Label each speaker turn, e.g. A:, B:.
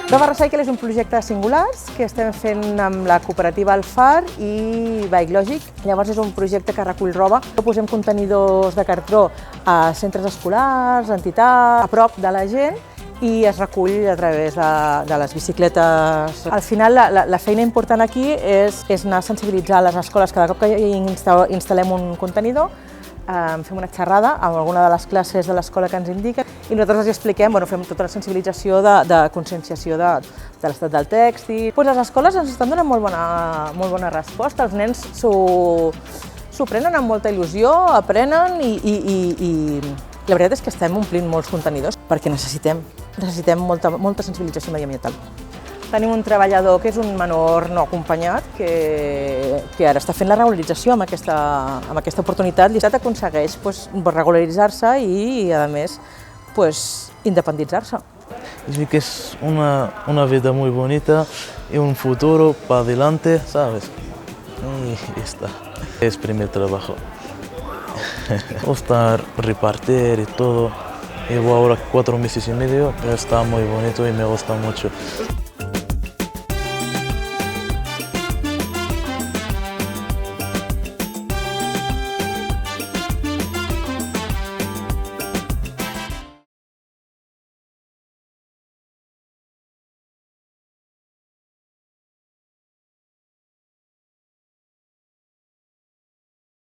A: Prova Recycle és un projecte de singulars que estem fent amb la cooperativa El Far i Bike Logic. Llavors és un projecte que recull roba. Posem contenidors de cartró a centres escolars, entitats, a prop de la gent i es recull a través de les bicicletes. Al final la feina important aquí és anar a sensibilitzar les escoles cada cop que instal·lem un contenidor. Fem una xerrada amb alguna de les classes de l'escola que ens indica i nosaltres els expliquem, fem tota la sensibilització de conscienciació de l'estat del tèxtil. Les escoles ens estan donant molt bona resposta, els nens s'ho prenen amb molta il·lusió, aprenen i la veritat és que estem omplint molts contenidors perquè necessitem molta sensibilització mediambiental. Tenim un treballador que és un menor no acompanyat que ara està fent la regularització amb aquesta oportunitat. L'Estat aconsegueix regularitzar-se i, a més, independitzar-se.
B: Sí que es una vida muy bonita y un futuro para adelante, ¿sabes? Y ya está. Es primer trabajo. Me gusta repartir y todo. Llevo ahora 4 meses y medio, pero está muy bonito y me gusta mucho.